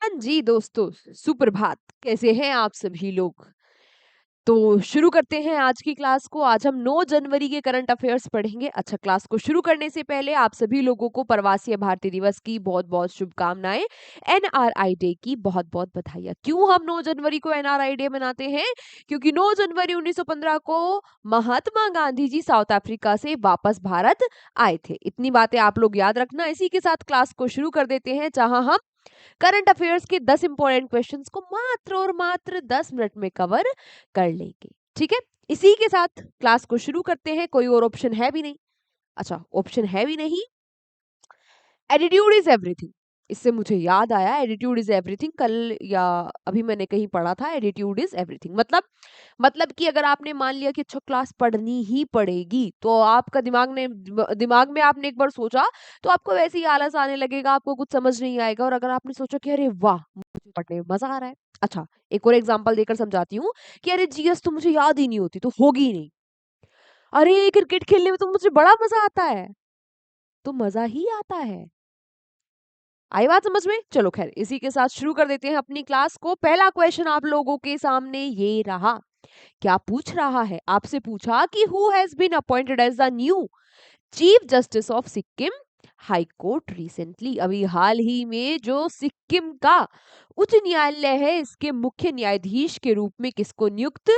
हाँ जी दोस्तों, सुप्रभात। कैसे हैं आप सभी लोग? तो शुरू करते हैं आज की क्लास को। आज हम 9 जनवरी के करंट अफेयर्स पढ़ेंगे। अच्छा, क्लास को शुरू करने से पहले आप सभी लोगों को प्रवासी भारतीय दिवस की बहुत-बहुत शुभकामनाएँ। एनआरआई डे की बहुत-बहुत बधाइयाँ। क्यों हम 9 जनवरी को एनआरआई डे मनाते हैं? क्योंकि 9 जनवरी 1915 को महात्मा गांधी जी साउथ अफ्रीका से वापस भारत आए थे। इतनी बातें आप लोग याद रखना। इसी के साथ क्लास को शुरू कर देते हैं, जहां हम करंट अफेयर्स के 10 इंपॉर्टेंट क्वेश्चंस को मात्र और मात्र 10 मिनट में कवर कर लेंगे। ठीक है, इसी के साथ क्लास को शुरू करते हैं। कोई और ऑप्शन है भी नहीं। अच्छा, ऑप्शन है भी नहीं। Attitude is everything. इससे मुझे याद आया, एटीट्यूड इज एवरीथिंग कल या अभी मैंने कहीं पढ़ा था। एटीट्यूड इज एवरीथिंग मतलब कि अगर आपने मान लिया कि अच्छा क्लास पढ़नी ही पड़ेगी, तो आपका दिमाग में आपने एक बार सोचा, तो आपको वैसे ही आलस आने लगेगा, आपको कुछ समझ नहीं आएगा। और अगर आपने सोचा कि अरे वाह, मुझे पढ़ने में मजा आ रहा है। अच्छा, एक और एग्जांपल देकर समझाती हूँ कि अरे जीएस तो मुझे याद ही नहीं होती, तो होगी ही नहीं। अरे क्रिकेट खेलने में तो मुझे बड़ा मजा आता है, तो मजा ही आता है। आई बात समझ में? चलो खैर, इसी के साथ शुरू कर देते हैं अपनी क्लास को। पहला क्वेश्चन आप लोगों के सामने ये रहा। क्या पूछ रहा है? आपसे पूछा कि who has been appointed as the new chief justice of Sikkim high court recently. अभी हाल ही में जो सिक्किम का उच्च न्यायालय है, इसके मुख्य न्यायाधीश के रूप में किसको नियुक्त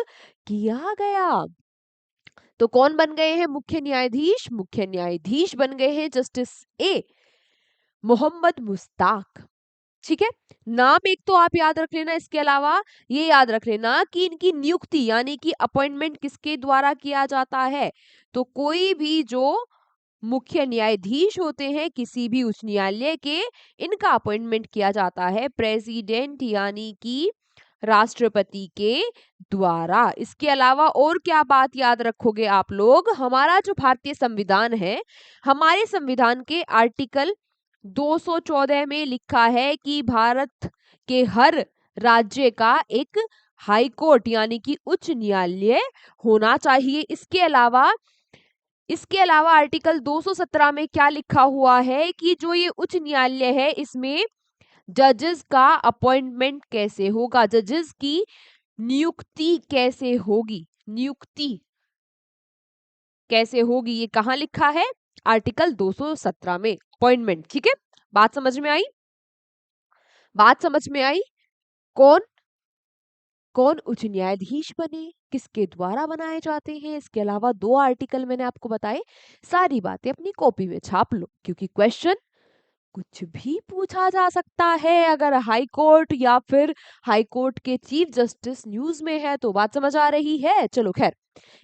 किया गया? तो कौन बन गए हैं मुख्य न्यायाधीश? मुख्य न्यायाधीश बन गए हैं जस्टिस ए मोहम्मद मुश्ताक। ठीक है, नाम एक तो आप याद रख लेना। इसके अलावा ये याद रख लेना कि इनकी नियुक्ति यानी कि अपॉइंटमेंट किसके द्वारा किया जाता है। तो कोई भी जो मुख्य न्यायाधीश होते हैं किसी भी उच्च न्यायालय के, इनका अपॉइंटमेंट किया जाता है प्रेसिडेंट यानी कि राष्ट्रपति के द्वारा। इसके अलावा और क्या बात याद रखोगे आप लोग? हमारा जो भारतीय संविधान है, हमारे संविधान के आर्टिकल 214 में लिखा है कि भारत के हर राज्य का एक हाई कोर्ट यानी कि उच्च न्यायालय होना चाहिए। इसके अलावा आर्टिकल 217 में क्या लिखा हुआ है कि जो ये उच्च न्यायालय है, इसमें जजेस का अपॉइंटमेंट कैसे होगा, जजेस की नियुक्ति कैसे होगी, नियुक्ति कैसे होगी, ये कहाँ लिखा है? आर्टिकल 217 में अपॉइंटमेंट। ठीक है, बात समझ में आई? बात समझ में आई? कौन कौन उच्च न्यायाधीश बने, किसके द्वारा बनाए जाते हैं, इसके अलावा 2 आर्टिकल मैंने आपको बताए। सारी बातें अपनी कॉपी में छाप लो, क्योंकि क्वेश्चन कुछ भी पूछा जा सकता है। अगर हाई कोर्ट या फिर हाई कोर्ट के चीफ जस्टिस न्यूज में है, तो बात समझ आ रही है। चलो खैर,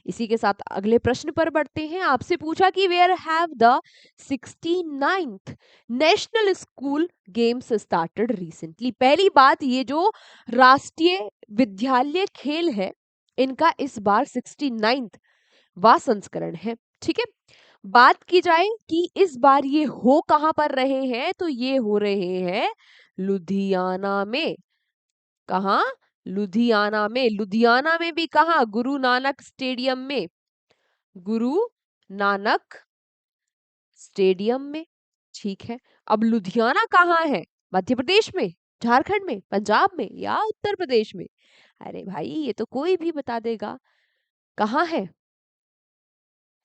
इसी के साथ अगले प्रश्न पर बढ़ते हैं। आपसे पूछा कि where have the 69th national school games started recently. पहली बात, ये जो राष्ट्रीय विद्यालय खेल है, इनका इस बार 69th वा संस्करण है। ठीक है, बात की जाए कि इस बार ये हो कहां पर रहे हैं, तो ये हो रहे हैं लुधियाना में। कहा? लुधियाना में। लुधियाना में भी कहा? गुरु नानक स्टेडियम में। गुरु नानक स्टेडियम में। ठीक है, अब लुधियाना कहाँ है? मध्य प्रदेश में, झारखंड में, पंजाब में या उत्तर प्रदेश में? अरे भाई, ये तो कोई भी बता देगा। कहाँ है?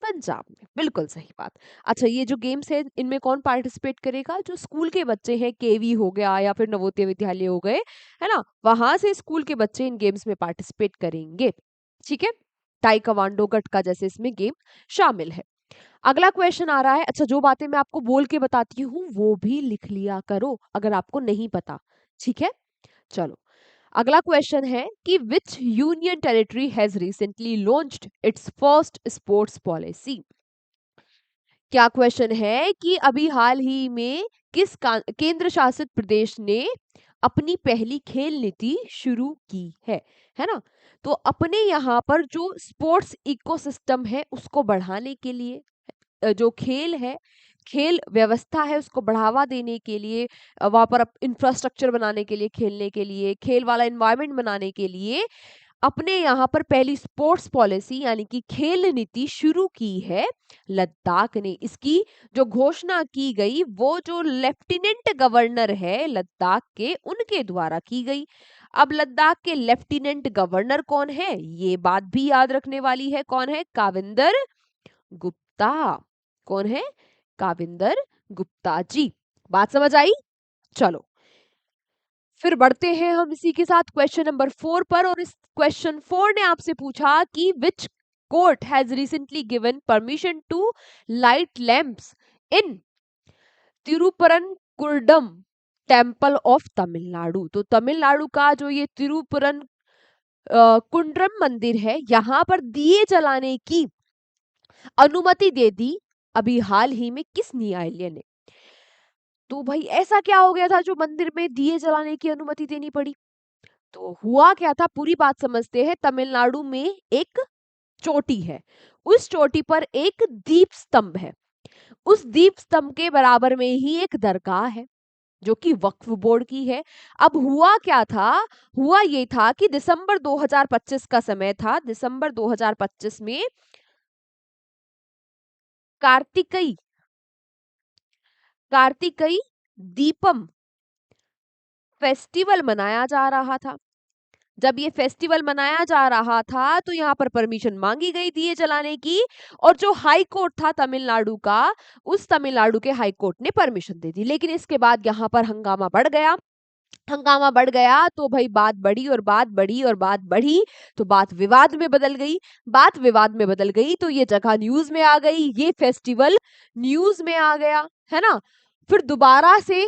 पंजाब में। बिल्कुल सही बात। अच्छा, ये जो गेम्स है, इनमें कौन पार्टिसिपेट करेगा? जो स्कूल के बच्चे हैं, केवी हो गया या फिर नवोदय विद्यालय हो गए, है ना, वहां से स्कूल के बच्चे इन गेम्स में पार्टिसिपेट करेंगे। ठीक है, ताइक्वांडो, गटका जैसे इसमें गेम शामिल है। अगला क्वेश्चन आ रहा है। अच्छा, जो बातें मैं आपको बोल के बताती हूँ वो भी लिख लिया करो अगर आपको नहीं पता। ठीक है, चलो अगला क्वेश्चन है कि विच union territory has recently launched it's first sports policy. क्या क्वेश्चन है कि अभी हाल ही में केंद्र शासित प्रदेश ने अपनी पहली खेल नीति शुरू की है ना? तो अपने यहाँ पर जो स्पोर्ट्स इकोसिस्टम है उसको बढ़ाने के लिए, जो खेल है, खेल व्यवस्था है, उसको बढ़ावा देने के लिए, वहां पर इंफ्रास्ट्रक्चर बनाने के लिए, खेलने के लिए, खेल वाला एनवायरनमेंट बनाने के लिए अपने यहाँ पर पहली स्पोर्ट्स पॉलिसी यानी कि खेल नीति शुरू की है लद्दाख ने। इसकी जो घोषणा की गई वो जो लेफ्टिनेंट गवर्नर है लद्दाख के उनके द्वारा की गई। अब लद्दाख के लेफ्टिनेंट गवर्नर कौन है, ये बात भी याद रखने वाली है। कौन है? काविंदर गुप्ता। कौन है? काविंदर गुप्ता जी। बात समझ आई? चलो फिर बढ़ते हैं हम इसी के साथ क्वेश्चन नंबर 4 पर। और इस क्वेश्चन 4 ने आपसे पूछा कि which court has recently given permission to light lamps in Thiruparankundram temple of Tamil Nadu. तो तमिलनाडु का जो ये तिरुपुरन कुंड्रम मंदिर है, यहाँ पर दिए जलाने की अनुमति दे दी अभी हाल ही में किस न्यायालय ने? तो भाई ऐसा क्या हो गया था जो मंदिर में दिए जलाने की अनुमति देनी पड़ी? तो हुआ क्या था, पूरी बात समझते हैं। तमिलनाडु में एक चोटी है, उस चोटी पर एक दीप स्तंभ है। उस दीप स्तंभ के बराबर में ही एक दरगाह है जो कि वक्फ बोर्ड की है। अब हुआ क्या था? हुआ ये था कि दिसंबर 2025 का समय था। दिसंबर 2025 में कार्तिकई कार्तिकई दीपम फेस्टिवल मनाया जा रहा था। जब ये फेस्टिवल मनाया जा रहा था तो यहाँ पर परमिशन मांगी गई दिए जलाने की, और जो हाई कोर्ट था तमिलनाडु का, उस तमिलनाडु के हाई कोर्ट ने परमिशन दे दी। लेकिन इसके बाद यहाँ पर हंगामा बढ़ गया। हंगामा बढ़ गया तो भाई बात बढ़ी और बात बढ़ी और बात बढ़ी तो बात विवाद में बदल गई। बात विवाद में बदल गई तो ये जगह न्यूज में आ गई, ये फेस्टिवल न्यूज में आ गया, है ना। फिर दोबारा से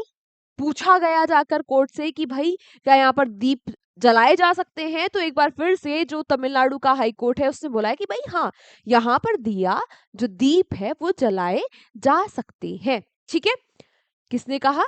पूछा गया जाकर कोर्ट से कि भाई क्या यहाँ पर दीप जलाए जा सकते हैं? तो एक बार फिर से जो तमिलनाडु का हाई कोर्ट है उसने बोला है कि भाई हाँ, यहाँ पर दिया जो दीप है वो जलाए जा सकते हैं। ठीक है। किसने कहा?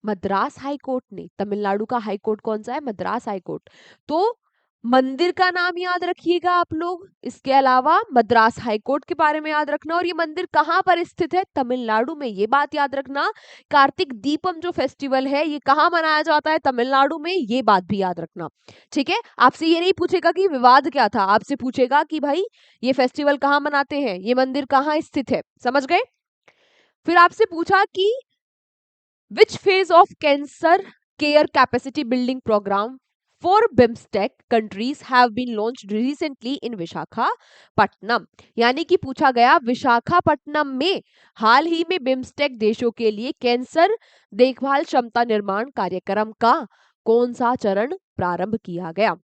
मद्रास हाई कोर्ट ने। तमिलनाडु का हाई कोर्ट कौन सा है? Madras high court. तो मंदिर का नाम याद रखिएगा आप लोग, इसके अलावा मद्रास हाई कोर्ट के बारे में याद रखना। और ये मंदिर कहाँ पर स्थित है? तमिलनाडु में। ये बात याद रखना। कार्तिक दीपम जो फेस्टिवल है ये कहाँ मनाया जाता है? तमिलनाडु में। ये बात भी याद रखना। ठीक है। आपसे ये नहीं पूछेगा कि विवाद क्या था, आपसे पूछेगा कि भाई ये फेस्टिवल कहाँ मनाते हैं, ये मंदिर कहाँ स्थित है। समझ गए? फिर आपसे पूछा कि which phase of cancer care capacity building program for BIMSTEC countries have been launched recently in Visakhapatnam. यानी कि पूछा गया विशाखापट्टनम में हाल ही में बिम्स्टेक देशों के लिए कैंसर देखभाल क्षमता निर्माण कार्यक्रम का कौन सा चरण प्रारंभ किया गया।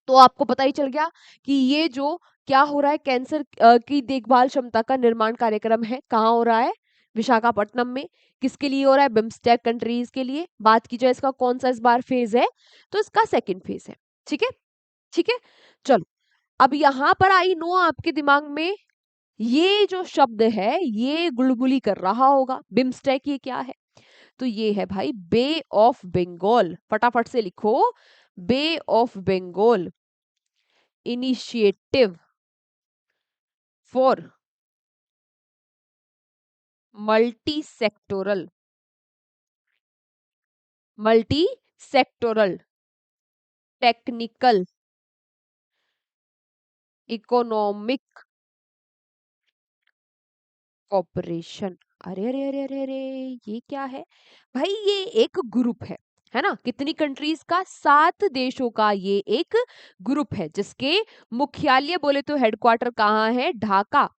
तो आपको पता ही चल गया कि ये जो क्या हो रहा है, कैंसर की देखभाल क्षमता का निर्माण कार्यक्रम है, कहाँ हो रहा है? विशाखापट्टनम में। किसके लिए हो रहा है? बिम्स्टेक कंट्रीज के लिए। बात की जाए इसका कौन सा इस बार फेज है, तो इसका सेकंड फेज है। ठीक है। ठीक है। चलो अब यहाँ पर आई नो आपके दिमाग में ये जो शब्द है ये गुलगुली कर रहा होगा। बिम्स्टेक ये क्या है? तो ये है भाई बे ऑफ बंगाल। फटाफट से लिखो, bay of Bengal initiative for multi sectoral technical economic cooperation. अरे अरे अरे अरे अरे, ये क्या है भाई? ये एक ग्रुप है ना। कितनी कंट्रीज का? 7 देशों का ये एक ग्रुप है जिसके मुख्यालय बोले तो हेडक्वार्टर कहाँ है? ढाका।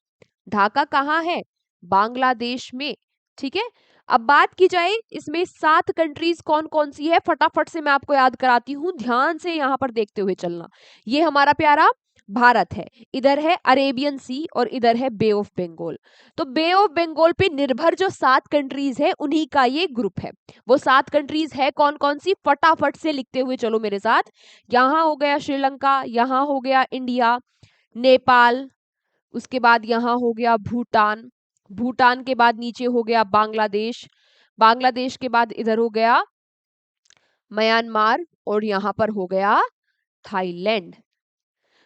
ढाका कहाँ है? बांग्लादेश में। ठीक है। अब बात की जाए इसमें 7 कंट्रीज कौन कौन सी है, फटाफट से मैं आपको याद कराती हूँ, ध्यान से यहाँ पर देखते हुए चलना। ये हमारा प्यारा भारत है, इधर है अरेबियन सी और इधर है बे ऑफ बंगाल। तो बे ऑफ बंगाल पे निर्भर जो 7 कंट्रीज है उन्हीं का ये ग्रुप है। वो 7 कंट्रीज है कौन कौन सी, फटाफट से लिखते हुए चलो मेरे साथ। यहाँ हो गया श्रीलंका, यहाँ हो गया इंडिया, नेपाल, उसके बाद यहाँ हो गया भूटान, भूटान के बाद नीचे हो गया बांग्लादेश, बांग्लादेश के बाद इधर हो गया म्यांमार, और यहाँ पर हो गया थाईलैंड।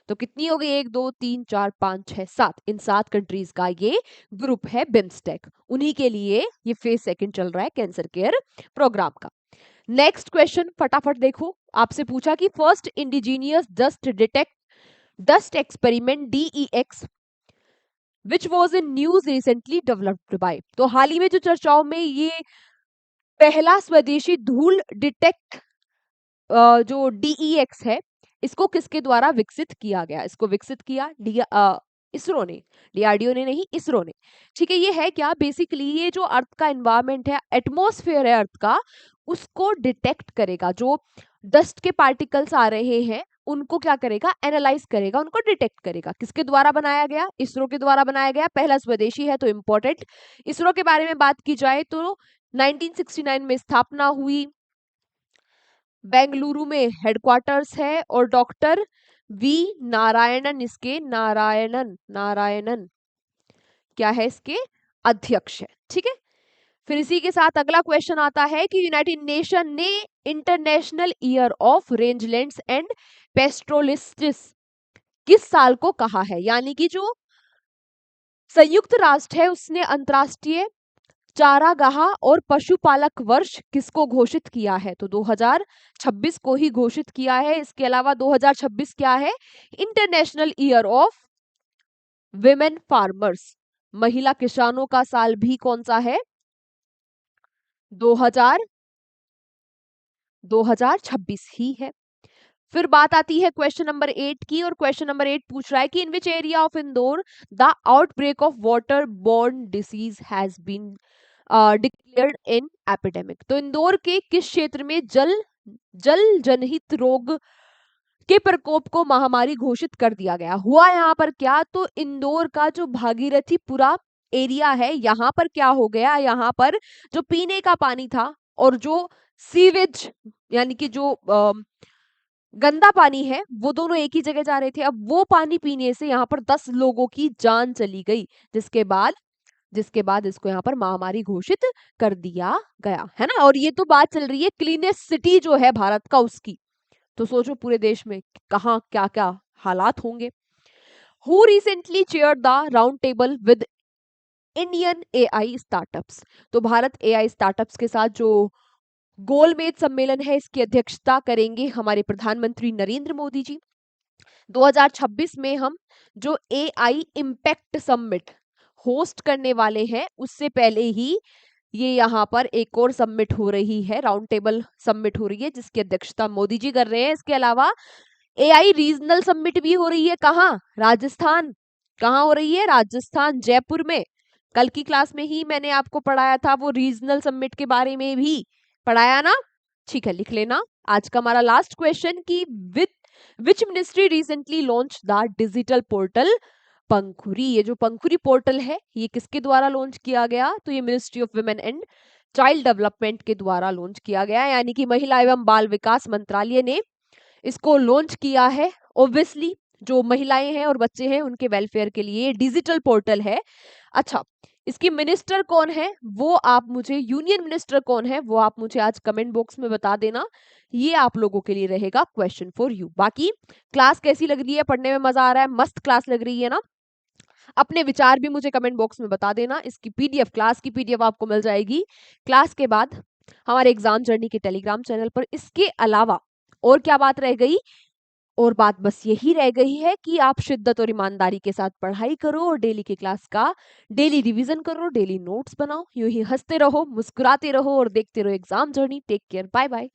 तो कितनी हो गई? 1 2 3 4 5 6 7। इन 7 कंट्रीज का ये ग्रुप है बिम्स्टेक। उन्हीं के लिए ये फेज सेकंड चल रहा है कैंसर केयर प्रोग्राम का। नेक्स्ट क्वेश्चन फटाफट देखो, आपसे पूछा कि first indigenous dust experiment DEX which was in news recently developed by. तो हाल ही में जो चर्चाओं में ये पहला स्वदेशी धूल डिटेक्ट जो DEX है, इसको किसके द्वारा विकसित किया गया? इसको विकसित किया इसरो ने, DRDO ने नहीं, इसरो ने। ठीक है, ये है क्या, बेसिकली ये जो अर्थ का एनवायरमेंट है, एटमॉस्फेयर है अर्थ का, उसको डिटेक्ट करेगा। जो डस्ट के पार्टिकल्स आ रहे हैं उनको क्या करेगा, एनालाइज करेगा, उनको डिटेक्ट करेगा। किसके द्वारा बनाया गया? इसरो के द्वारा बनाया गया। पहला स्वदेशी है तो इम्पोर्टेंट। इसरो के बारे में बात की जाए तो 1969 में स्थापना हुई, बेंगलुरु में हेडक्वार्टर्स है, और डॉक्टर वी नारायणन इसके नारायणन क्या है, इसके अध्यक्ष है। ठीक है, फिर इसी के साथ अगला क्वेश्चन आता है कि यूनाइटेड नेशन ने international year of rangelands and pastoralists किस साल को कहा है? यानी कि जो संयुक्त राष्ट्र है उसने अंतरराष्ट्रीय चारागाह और पशुपालक वर्ष किसको घोषित किया है? तो 2026 को ही घोषित किया है। इसके अलावा 2026 क्या है? International year of women farmers, महिला किसानों का साल भी कौन सा है? 2026 ही है। फिर बात आती है क्वेश्चन नंबर 8 की, और क्वेश्चन नंबर 8 पूछ रहा है कि in which area of Indore the outbreak of water borne disease has been declared in epidemic. तो इंदौर के किस क्षेत्र में जल जनहित रोग के प्रकोप को महामारी घोषित कर दिया गया? हुआ यहाँ पर क्या, तो इंदौर का जो भागीरथीपुरा एरिया है, यहाँ पर क्या हो गया, यहाँ पर जो पीने का पानी था और जो सीवेज यानी कि जो गंदा पानी है, वो दोनों एक ही जगह जा रहे थे। अब वो पानी पीने से यहाँ पर 10 लोगों की जान चली गई, जिसके बाद इसको यहाँ पर महामारी घोषित कर दिया गया है ना। और ये तो बात चल रही है क्लीनेस्ट सिटी जो है भारत का उसकी, तो सोचो पूरे देश में कहाँ क्या क्या हालात होंगे। Who recently chair the round table with Indian AI startups. तो भारत AI स्टार्टअप्स के साथ जो गोलमेज सम्मेलन है, इसकी अध्यक्षता करेंगे हमारे प्रधानमंत्री नरेंद्र मोदी जी। 2026 में हम जो AI इम्पैक्ट समिट होस्ट करने वाले हैं, उससे पहले ही ये यहाँ पर एक और समिट हो रही है, राउंड टेबल समिट हो रही है, जिसकी अध्यक्षता मोदी जी कर रहे हैं। इसके अलावा AI रीजनल समिट भी हो रही है। कहाँ? राजस्थान। कहाँ हो रही है? राजस्थान, जयपुर में। कल की क्लास में ही मैंने आपको पढ़ाया था वो रीजनल समिट के बारे में भी पढ़ाया ना। ठीक है, लिख लेना। आज का हमारा लास्ट क्वेश्चन की which ministry recently launch the digital portal Pankhuri. ये जो पंखुरी पोर्टल है, ये किसके द्वारा लॉन्च किया गया? तो ये ministry of women and child development के द्वारा लॉन्च किया गया, यानी कि महिला एवं बाल विकास मंत्रालय ने इसको लॉन्च किया है। ऑब्वियसली जो महिलाएं हैं और बच्चे हैं उनके वेलफेयर के लिए डिजिटल पोर्टल है। अच्छा, इसकी मिनिस्टर कौन है वो आप मुझे, यूनियन मिनिस्टर कौन है वो आप मुझे आज कमेंट बॉक्स में बता देना। ये आप लोगों के लिए रहेगा क्वेश्चन फॉर यू। बाकी क्लास कैसी लग रही है? पढ़ने में मजा आ रहा है? मस्त क्लास लग रही है ना? अपने विचार भी मुझे कमेंट बॉक्स में बता देना। इसकी PDF, क्लास की PDF आपको मिल जाएगी क्लास के बाद हमारे एग्जाम जर्नी के टेलीग्राम चैनल पर। इसके अलावा और क्या बात रह गई? और बात बस यही रह गई है कि आप शिद्दत और ईमानदारी के साथ पढ़ाई करो और डेली की क्लास का डेली रिवीजन करो, डेली नोट्स बनाओ, यूं ही हंसते रहो, मुस्कुराते रहो और देखते रहो exam journey. Take care, bye bye.